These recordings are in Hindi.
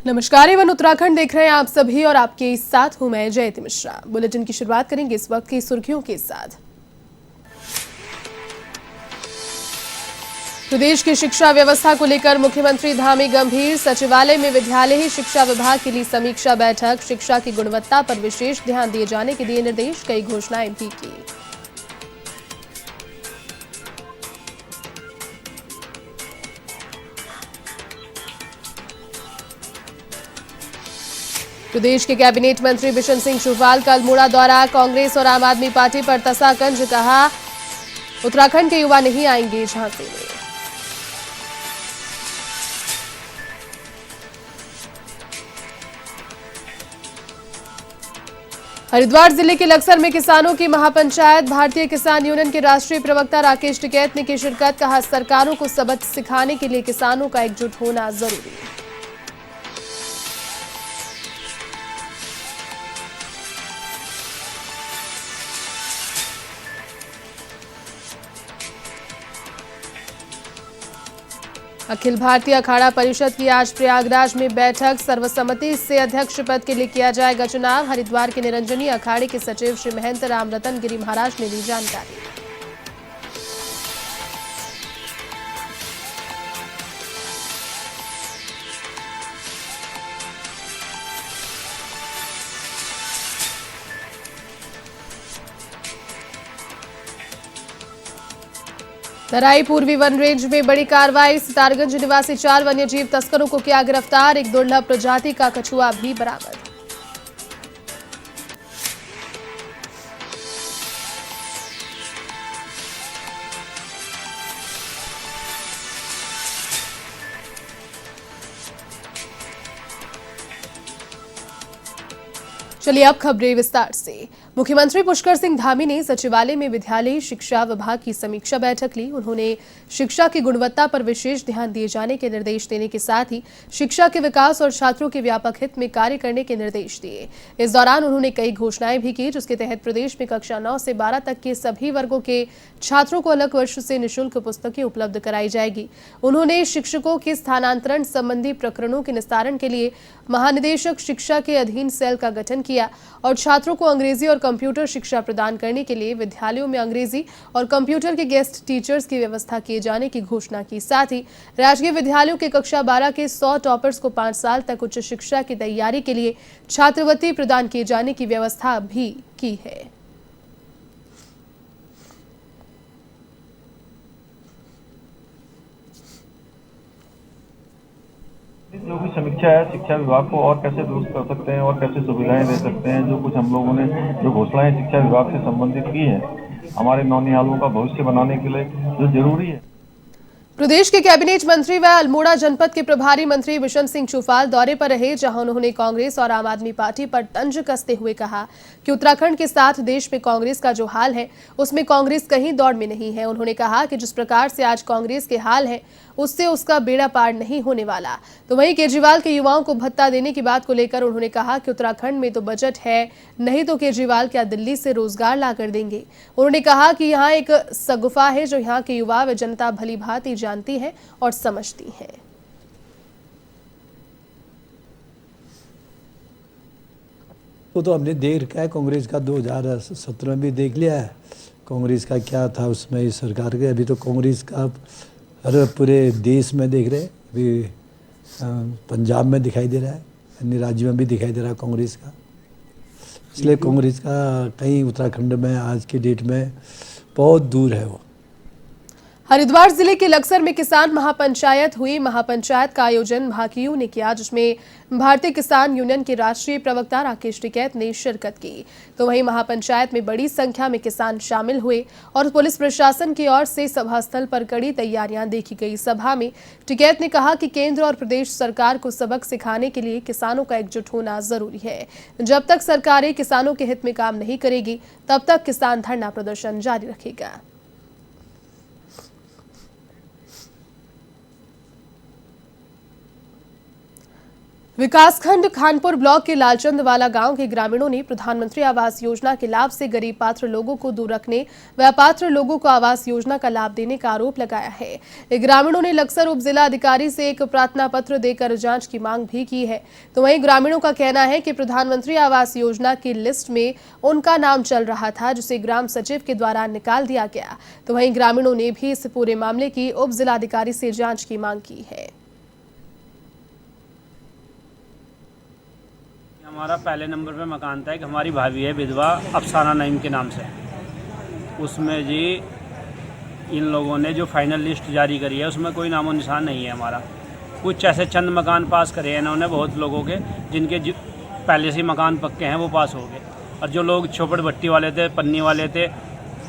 नमस्कार, एवन उत्तराखंड देख रहे हैं आप सभी और आपके साथ हूं मैं जयति मिश्रा। बुलेटिन की शुरुआत करेंगे इस वक्त की सुर्खियों के साथ। प्रदेश की शिक्षा व्यवस्था को लेकर मुख्यमंत्री धामी गंभीर। सचिवालय में विद्यालयी शिक्षा विभाग के लिए समीक्षा बैठक। शिक्षा की गुणवत्ता पर विशेष ध्यान दिए जाने के दिए निर्देश। कई घोषणाएं भी की। प्रदेश के कैबिनेट मंत्री बिशन सिंह चुफाल का अल्मोड़ा दौरा। कांग्रेस और आम आदमी पार्टी पर तसाकंज। कहा, उत्तराखंड के युवा नहीं आएंगे झांसी में। हरिद्वार जिले के लक्सर में किसानों की महापंचायत। भारतीय किसान यूनियन के राष्ट्रीय प्रवक्ता राकेश टिकैत ने की शिरकत। कहा, सरकारों को सबक सिखाने के लिए किसानों का एकजुट होना जरूरी है। अखिल भारतीय अखाड़ा परिषद की आज प्रयागराज में बैठक। सर्वसम्मति से अध्यक्ष पद के लिए किया जाएगा चुनाव। हरिद्वार के निरंजनी अखाड़े के सचिव श्री महंत राम रतन गिरी महाराज ने दी जानकारी। तराई पूर्वी वन रेंज में बड़ी कार्रवाई। सितारगंज निवासी 4 वन्यजीव तस्करों को किया गिरफ्तार। एक दुर्लभ प्रजाति का कछुआ भी बरामद। चलिए अब खबरें विस्तार से। मुख्यमंत्री पुष्कर सिंह धामी ने सचिवालय में विद्यालयी शिक्षा विभाग की समीक्षा बैठक ली। उन्होंने शिक्षा की गुणवत्ता पर विशेष ध्यान दिए जाने के निर्देश देने के साथ ही शिक्षा के विकास और छात्रों के व्यापक हित में कार्य करने के निर्देश दिए। इस दौरान उन्होंने कई घोषणाएं भी की, जिसके तहत प्रदेश में कक्षा 9 से 12 तक के सभी वर्गों के छात्रों को अलग वर्ष से निःशुल्क पुस्तकें उपलब्ध कराई जाएगी। उन्होंने शिक्षकों के स्थानांतरण संबंधी प्रकरणों के निस्तारण के लिए महानिदेशक शिक्षा के अधीन सेल का गठन किया और छात्रों को अंग्रेजी और कंप्यूटर शिक्षा प्रदान करने के लिए विद्यालयों में अंग्रेजी और कंप्यूटर के गेस्ट टीचर्स की व्यवस्था किए जाने की घोषणा की। साथ ही राजकीय विद्यालयों के कक्षा 12 के 100 टॉपर्स को 5 साल तक उच्च शिक्षा की तैयारी के लिए छात्रवृत्ति प्रदान किए जाने की व्यवस्था भी की है। जो भी समीक्षा है शिक्षा विभाग को और कैसे दुरुस्त कर सकते हैं और कैसे सुविधाएं दे सकते हैं, जो कुछ हम लोगों ने जो घोषणाएं शिक्षा विभाग से संबंधित की है हमारे नौनिहालों का भविष्य बनाने के लिए जो जरूरी है। प्रदेश के कैबिनेट मंत्री व अल्मोड़ा जनपद के प्रभारी मंत्री बिशन सिंह चुफाल दौरे पर रहे, जहां उन्होंने कांग्रेस और आम आदमी पार्टी पर तंज कसते हुए कहा कि उत्तराखंड के साथ देश में कांग्रेस का जो हाल है उसमें कांग्रेस कहीं दौड़ में नहीं है। उन्होंने कहा कि जिस प्रकार से आज कांग्रेस के हाल है उससे उसका बेड़ा पार नहीं होने वाला। तो वहीं केजरीवाल के युवाओं को भत्ता देने की बात को लेकर उन्होंने कहा कि उत्तराखंड में तो बजट है, नहीं तो केजरीवाल क्या दिल्ली से रोजगार ला कर देंगे। उन्होंने कहा कि यहाँ एक सगुफा है जो यहाँ के युवा व जनता भली भांति जानती है और समझती है। वो तो हमने देख रखा है, कांग्रेस का 2017 में भी देख लिया है कांग्रेस का क्या था उसमें इस सरकार के। अभी तो कांग्रेस का हर पूरे देश में देख रहे हैं, अभी पंजाब में दिखाई दे रहा है, अन्य राज्यों में भी दिखाई दे रहा है कांग्रेस का। इसलिए कांग्रेस का कहीं उत्तराखंड में आज की डेट में बहुत दूर है वो। हरिद्वार जिले के लक्सर में किसान महापंचायत हुई। महापंचायत का आयोजन भाकियू ने किया, जिसमें भारतीय किसान यूनियन के राष्ट्रीय प्रवक्ता राकेश टिकैत ने शिरकत की। तो वहीं महापंचायत में बड़ी संख्या में किसान शामिल हुए और पुलिस प्रशासन की ओर से सभा स्थल पर कड़ी तैयारियां देखी गई। सभा में टिकैत ने कहा कि केंद्र और प्रदेश सरकार को सबक सिखाने के लिए किसानों का एकजुट होना जरूरी है। जब तक सरकारें किसानों के हित में काम नहीं करेगी तब तक किसान धरना प्रदर्शन जारी रखेगा। विकासखंड खानपुर ब्लॉक के लालचंद वाला गांव के ग्रामीणों ने प्रधानमंत्री आवास योजना के लाभ से गरीब पात्र लोगों को दूर रखने व अपात्र लोगों को आवास योजना का लाभ देने का आरोप लगाया है। ग्रामीणों ने लक्सर उप जिला अधिकारी से एक प्रार्थना पत्र देकर जांच की मांग भी की है। तो वहीं ग्रामीणों का कहना है कि प्रधानमंत्री आवास योजना की लिस्ट में उनका नाम चल रहा था, जिसे ग्राम सचिव के द्वारा निकाल दिया गया। तो वहीं ग्रामीणों ने भी इस पूरे मामले की उप जिलाधिकारी से जांच की मांग की है। हमारा पहले नंबर पे मकान था, एक हमारी भाभी है विधवा अफसाना नईम के नाम से। उसमें जी इन लोगों ने जो फाइनल लिस्ट जारी करी है उसमें कोई नामो निशान नहीं है हमारा। कुछ ऐसे चंद मकान पास करे हैं इन्होंने, बहुत लोगों के जिनके पहले से मकान पक्के हैं वो पास हो गए, और जो लोग झोपड़ भट्टी वाले थे, पन्नी वाले थे,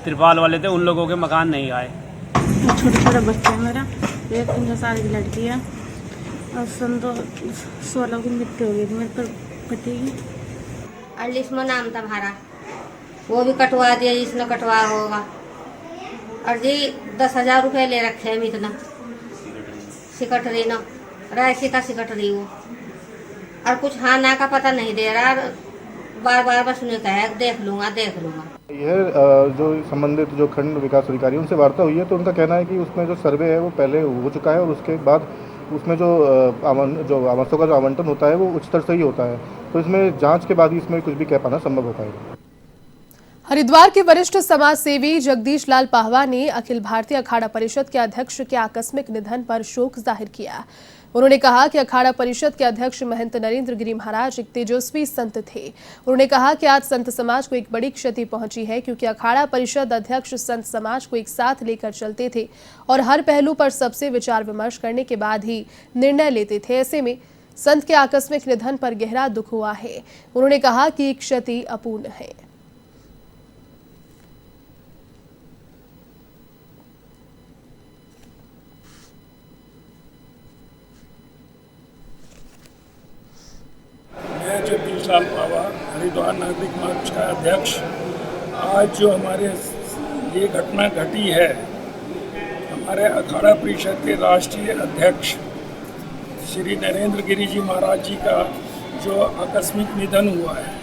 तिरपाल वाले थे, उन लोगों के मकान नहीं आए। छोटा छोटा बच्चा है मेरा, 3 साल की लड़की है और सन 2016 की मृत्यु हो गई थी मेरे पर पति की। और लिस्ट में नाम था हमारा, वो भी कटवा दिया जिसने कटवा होगा। और जी 10,000 रुपये ले रखे हैं इतना सिकटरी न रायसी का सिकटरी वो, और कुछ हाँ ना का पता नहीं दे रहा, बार बार बस उन्हें कहा देख लूँगा देख लूँगा। यह जो संबंधित जो खंड विकास अधिकारी उनसे वार्ता हुई है, तो उनका कहना है कि उसमें जो सर्वे है वो पहले हो चुका है और उसके बाद उसमें जो आवासों का जो आवंटन होता है वो उच्च स्तर से ही होता है, तो इसमें जांच के बाद ही इसमें कुछ भी कह पाना संभव हो पाएगा। हरिद्वार के वरिष्ठ समाज सेवी जगदीश लाल पाहवा ने अखिल भारतीय अखाड़ा परिषद के अध्यक्ष के आकस्मिक निधन पर शोक जाहिर किया। उन्होंने कहा कि अखाड़ा परिषद के अध्यक्ष महंत नरेंद्र गिरी महाराज एक तेजस्वी संत थे। उन्होंने कहा कि आज संत समाज को एक बड़ी क्षति पहुंची है, क्योंकि अखाड़ा परिषद अध्यक्ष संत समाज को एक साथ लेकर चलते थे और हर पहलू पर सबसे विचार विमर्श करने के बाद ही निर्णय लेते थे। ऐसे में संत के आकस्मिक निधन पर गहरा दुख हुआ है। उन्होंने कहा कि क्षति अपूर्ण है। जगदीश लाल पाहवा, हरिद्वार नागरिक मंच का अध्यक्ष। आज जो हमारे ये घटना घटी है, हमारे अखाड़ा परिषद के राष्ट्रीय अध्यक्ष श्री नरेंद्र गिरी जी महाराज जी का जो आकस्मिक निधन हुआ है,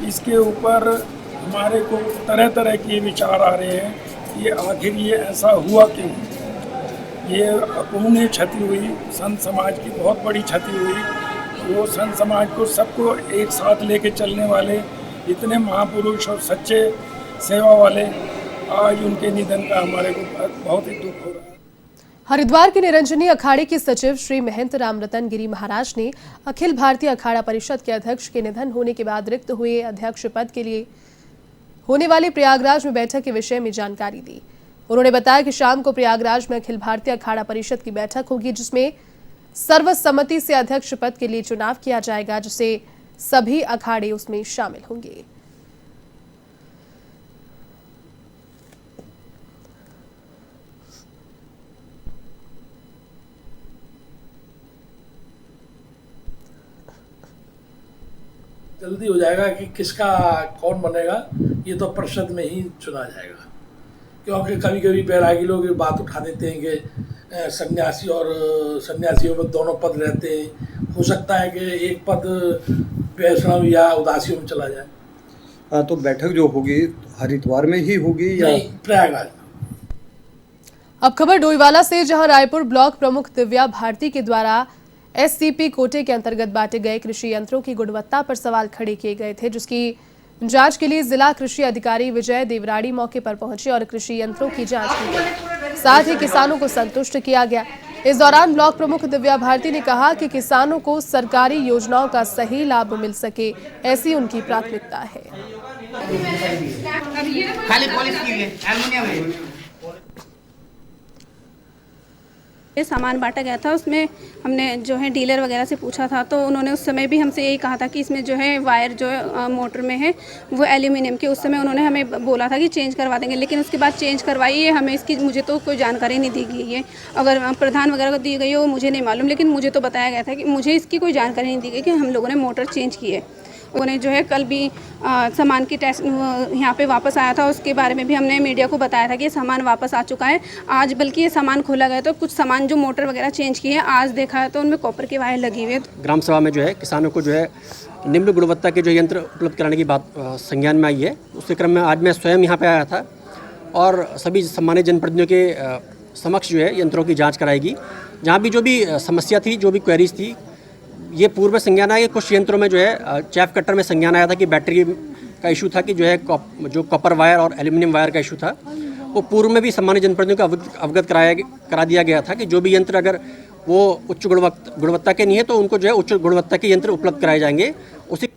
इसके ऊपर हमारे को तरह तरह के विचार आ रहे हैं कि आखिर ये ऐसा हुआ क्यों। ये अपूर्णीय क्षति हुई, संत समाज की बहुत बड़ी क्षति हुई। वो संत समाज को सबको एक साथ लेके चलने वाले इतने महापुरुष और सच्चे सेवा वाले, आज उनके निधन का हमारे को बहुत ही दुख हो रहा है। हरिद्वार के निरंजनी अखाड़े के सचिव श्री महंत रामरतन गिरी महाराज ने अखिल भारतीय अखाड़ा परिषद के अध्यक्ष के निधन होने के बाद रिक्त हुए अध्यक्ष पद के लिए होने वाली प्रयागराज में बैठक के विषय में जानकारी दी। उन्होंने बताया कि शाम को प्रयागराज में अखिल भारतीय अखाड़ा परिषद की बैठक होगी, जिसमें सर्वसम्मति से अध्यक्ष पद के लिए चुनाव किया जाएगा, जिसे सभी अखाड़े उसमें शामिल होंगे। जल्दी हो जाएगा कि किसका कौन बनेगा, ये तो परिषद में ही चुना जाएगा। क्योंकि कभी कभी बैरागी लोग ये बात उठा देते हैं कि सन्यासी और सन्यासियों में दोनों पद रहते हैं, हो सकता है कि एक पद वैष्णव या उदासियों में चला जाए। तो बैठक जो होगी हरिद्वार में ही होगी या प्रयागराज? अब खबर डोईवाला से, जहां रायपुर ब्लॉक प्रमुख दिव्या भारती के द्वारा एससीपी कोटे के अंतर्गत बांटे गए कृषि यंत्रों की गुणवत्ता पर सवाल खड़े किए गए थे, जिसकी जांच के लिए जिला कृषि अधिकारी विजय देवराड़ी मौके पर पहुंचे और कृषि यंत्रों की जांच की गई। साथ ही किसानों को संतुष्ट किया गया। इस दौरान ब्लॉक प्रमुख दिव्या भारती ने कहा कि किसानों को सरकारी योजनाओं का सही लाभ मिल सके, ऐसी उनकी प्राथमिकता है। सामान बांटा गया था, उसमें हमने जो है डीलर वगैरह से पूछा था, तो उन्होंने उस समय भी हमसे यही कहा था कि इसमें जो है वायर जो मोटर में है वो एल्यूमिनियम के, उस समय उन्होंने हमें बोला था कि चेंज करवा देंगे, लेकिन उसके बाद चेंज करवाई है हमें इसकी, मुझे तो कोई जानकारी नहीं दी गई है। अगर प्रधान वगैरह को दी गई है वो मुझे नहीं मालूम, लेकिन मुझे तो बताया गया था कि मुझे इसकी कोई जानकारी नहीं दी गई कि हम लोगों ने मोटर चेंज की है। उन्होंने जो है कल भी सामान की टेस्ट यहाँ पे वापस आया था, उसके बारे में भी हमने मीडिया को बताया था कि ये सामान वापस आ चुका है। आज बल्कि ये सामान खोला गया तो कुछ सामान जो मोटर वगैरह चेंज किए हैं, आज देखा है तो उनमें कॉपर के वायर लगी हुई है। ग्राम सभा में जो है किसानों को जो है निम्न गुणवत्ता के जो यंत्र उपलब्ध कराने की बात संज्ञान में आई है। उसके क्रम में आज मैं स्वयं यहाँ पे आया था और सभी सम्मानित जनप्रतिनिधियों के समक्ष जो है यंत्रों की जांच कराएगी। जहाँ भी जो भी समस्या थी, जो भी क्वेरीज थी, ये पूर्व में संज्ञान आया कि कुछ यंत्रों में जो है चैफ कटर में संज्ञान आया था कि बैटरी का इशू था, कि जो है जो कॉपर वायर और एल्यूमिनियम वायर का इशू था, वो पूर्व में भी सम्मानित जनप्रतिनिधियों को अवगत करा दिया गया था कि जो भी यंत्र अगर वो उच्च गुणवत्ता के नहीं है तो उनको जो है उच्च गुणवत्ता के यंत्र उपलब्ध कराए जाएंगे। उसी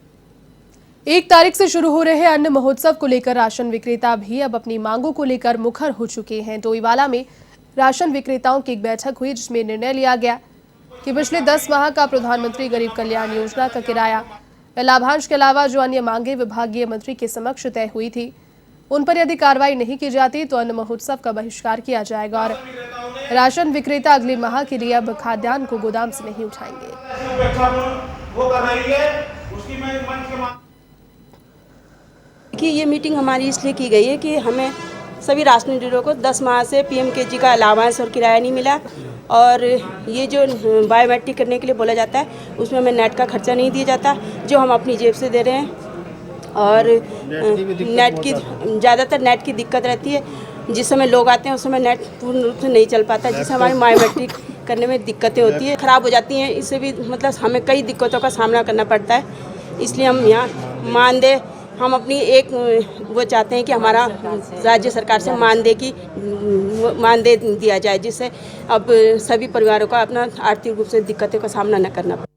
1 तारीख से शुरू हो रहे अन्न महोत्सव को लेकर राशन विक्रेता भी अब अपनी मांगों को लेकर मुखर हो चुके हैं। डोईवाला में राशन विक्रेताओं की एक बैठक हुई जिसमें निर्णय लिया गया कि पिछले 10 माह का प्रधानमंत्री गरीब कल्याण योजना का किराया व लाभांश के अलावा जो अन्य मांगे विभागीय मंत्री के समक्ष तय हुई थी, उन पर यदि कार्रवाई नहीं की जाती तो अन्न महोत्सव का बहिष्कार किया जाएगा और राशन विक्रेता अगले माह के लिए अब खाद्यान्न को गोदाम से नहीं उठाएंगे। कि ये मीटिंग हमारी इसलिए की गई है कि हमें सभी राशन डीलरों को 10 माह से PMKG का अलावांस और किराया नहीं मिला, और ये जो बायोमेट्रिक करने के लिए बोला जाता है उसमें हमें नेट का खर्चा नहीं दिया जाता, जो हम अपनी जेब से दे रहे हैं। और नेट की ज़्यादातर नेट की दिक्कत रहती है, जिस समय लोग आते हैं उस समय नेट पूर्ण रूप से नहीं चल पाता, जिससे हमारी बायोमेट्रिक करने में दिक्कतें होती है, ख़राब हो जाती हैं। इससे भी मतलब हमें कई दिक्कतों का सामना करना पड़ता है। इसलिए हम यहाँ मानदेय हम अपनी एक वो चाहते हैं कि हमारा राज्य सरकार से मानदेय दिया जाए, जिससे अब सभी परिवारों का अपना आर्थिक रूप से दिक्कतों का सामना न करना पड़े।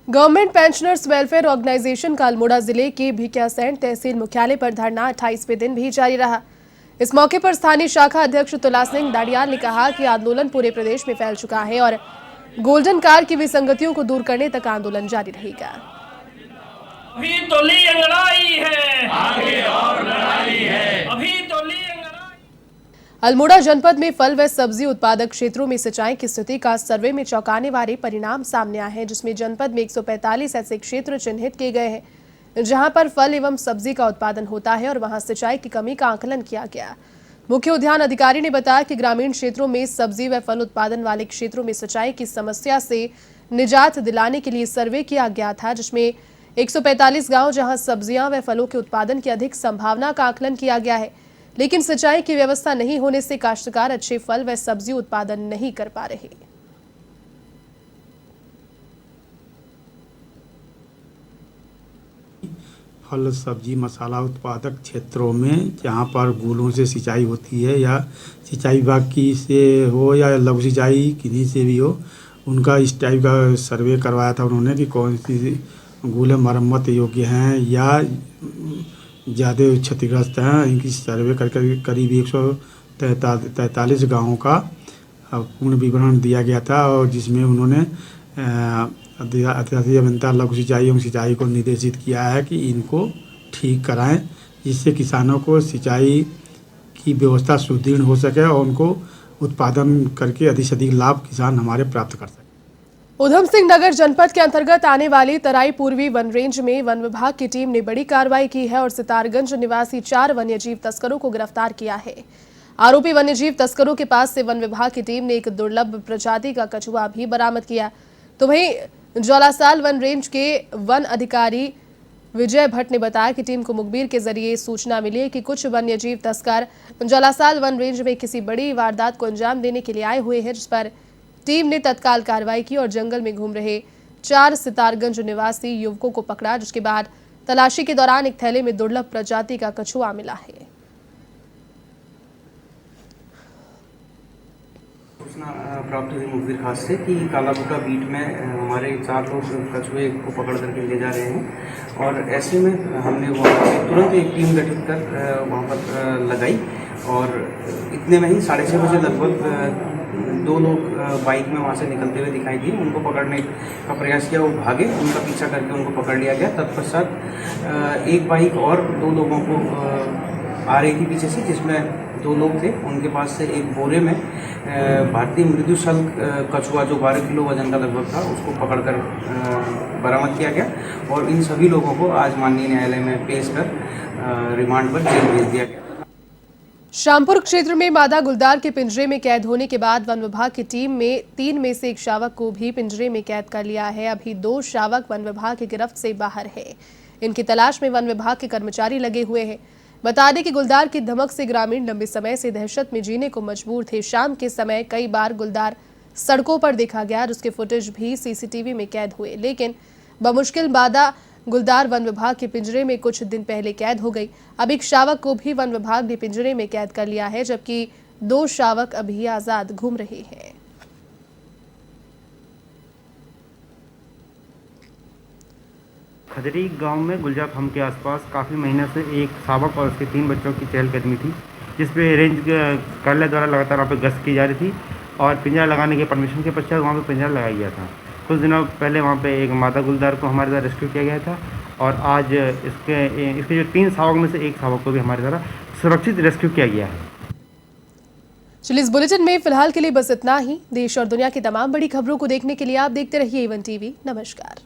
गवर्नमेंट पेंशनर्स वेलफेयर ऑर्गेनाइजेशन का अल्मोड़ा जिले के भिकियासैंण तहसील मुख्यालय पर धरना 28वें दिन भी जारी रहा। इस मौके पर स्थानीय शाखा अध्यक्ष तुला सिंह दाड़ियाल ने कहा कि आंदोलन पूरे प्रदेश में फैल चुका है और गोल्डन कार्ड की विसंगतियों को दूर करने तक आंदोलन जारी रहेगा। अभी तो लड़ाई है, आगे और लड़ाई है, अभी तो अल्मोड़ा जनपद में फल व सब्जी उत्पादक क्षेत्रों में सिंचाई की स्थिति का सर्वे में चौंकाने वाले परिणाम सामने आए हैं, जिसमें जनपद में 145 ऐसे क्षेत्र चिन्हित किए गए हैं जहां पर फल एवं सब्जी का उत्पादन होता है और वहां सिंचाई की कमी का आकलन किया गया। मुख्य उद्यान अधिकारी ने बताया कि ग्रामीण क्षेत्रों में सब्जी व फल उत्पादन वाले क्षेत्रों में सिंचाई की समस्या से निजात दिलाने के लिए सर्वे किया गया था, जिसमें 145 गाँव जहाँ सब्जियां व फलों के उत्पादन की अधिक संभावना का आकलन किया गया है, लेकिन सिंचाई की व्यवस्था नहीं होने से काश्तकार अच्छे फल व सब्जी उत्पादन नहीं कर पा रहे। फल सब्जी मसाला उत्पादक क्षेत्रों में जहाँ पर गूलों से सिंचाई होती है या सिंचाई विभाग की से हो या लघु सिंचाई किन्हीं से भी हो, उनका इस टाइप का सर्वे करवाया था उन्होंने कि कौन सी गूलें मरम्मत योग्य हैं या ज़्यादा क्षतिग्रस्त हैं। इनकी सर्वे करके करीब 143 गाँवों का पूर्ण विवरण दिया गया था, और जिसमें उन्होंने अधिकारी अभियंता लघु सिंचाई एवं सिंचाई को निर्देशित किया है कि इनको ठीक कराएं, जिससे किसानों को सिंचाई की व्यवस्था सुदृढ़ हो सके और उनको उत्पादन करके अधिक से अधिक लाभ किसान हमारे प्राप्त कर सकें। उधम सिंह नगर जनपद के अंतर्गत आने वाली तराई पूर्वी वन रेंज में वन विभाग की टीम ने बड़ी कार्रवाई की है और सितारगंज निवासी 4 वन्यजीव तस्करों को गिरफ्तार किया है। आरोपी वन्यजीव तस्करों के पास से वन विभाग की टीम ने एक दुर्लभ प्रजाति का कछुआ भी बरामद किया। तो वहीं जौलासाल वन रेंज के वन अधिकारी विजय भट्ट ने बताया कि टीम को मुखबिर के जरिए सूचना मिली है कि कुछ वन्यजीव तस्कर जौलासाल वन रेंज में किसी बड़ी वारदात को अंजाम देने के लिए आए हुए हैं, जिस पर टीम ने तत्काल कार्रवाई की और जंगल में घूम रहे 4 सितारगंज निवासी युवकों को पकड़ा, जिसके बाद तलाशी के दौरान एक थैले में दुर्लभ प्रजाति का कछुआ मिला है। सूचना प्राप्त हुई मुखबिर खास से कि कालाबूटा बीट में हमारे 4 लोग कछुए को पकड़ करके ले जा रहे हैं, और ऐसे में हमने वहाँ पर तुरंत एक टीम गठित कर वहाँ पर लगाई और इतने में ही 6:30 बजे लगभग 2 लोग बाइक में वहाँ से निकलते हुए दिखाई दिए। उनको पकड़ने का प्रयास किया, वो भागे, उनका पीछा करके उनको पकड़ लिया गया। तत्पश्चात एक बाइक और 2 लोगों को आ रही थी पीछे से, जिसमें 2 लोग थे। उनके पास से एक बोरे में भारतीय मृदुशल्क कछुआ जो 12 किलो वजन का लगभग था, उसको पकड़कर बरामद किया गया और इन सभी लोगों को आज माननीय न्यायालय में पेश कर रिमांड पर जेल भेज दिया गया। श्यामपुर क्षेत्र में मादा गुलदार के पिंजरे में कैद होने के बाद वन विभाग की टीम में 3 में से एक शावक को भी पिंजरे में कैद कर लिया है। अभी 2 शावक वन विभाग की गिरफ्त से बाहर है। इनकी तलाश में वन विभाग के कर्मचारी लगे हुए हैं। बता दें कि गुलदार की धमक से ग्रामीण लंबे समय से दहशत में जीने को मजबूर थे। शाम के समय कई बार गुलदार सड़कों पर देखा गया, जिसके फुटेज भी सीसीटीवी में कैद हुए, लेकिन बमुश्किल मादा गुलदार वन विभाग के पिंजरे में कुछ दिन पहले कैद हो गई। अब एक शावक को भी वन विभाग ने पिंजरे में कैद कर लिया है, जबकि 2 शावक अभी आजाद घूम रहे हैं। खदरी गांव में गुलजार फार्म के आसपास काफ़ी महीने से एक शावक और उसके 3 बच्चों की चहलकदमी थी, जिस पे रेंज कार्यालय द्वारा लगातार वहाँ पे गश्त की जा रही थी और पिंजरा लगाने के परमिशन के पश्चात वहाँ पे पिंजरा लगाया गया था। कुछ दिनों पहले वहाँ पे एक मादा गुलदार को हमारे द्वारा रेस्क्यू किया गया था और आज इसके जो 3 शावक में से एक शावक को भी हमारे द्वारा सुरक्षित रेस्क्यू किया गया है। चलिए, इस बुलेटिन में फिलहाल के लिए बस इतना ही। देश और दुनिया की तमाम बड़ी खबरों को देखने के लिए आप देखते रहिए A1 TV। नमस्कार।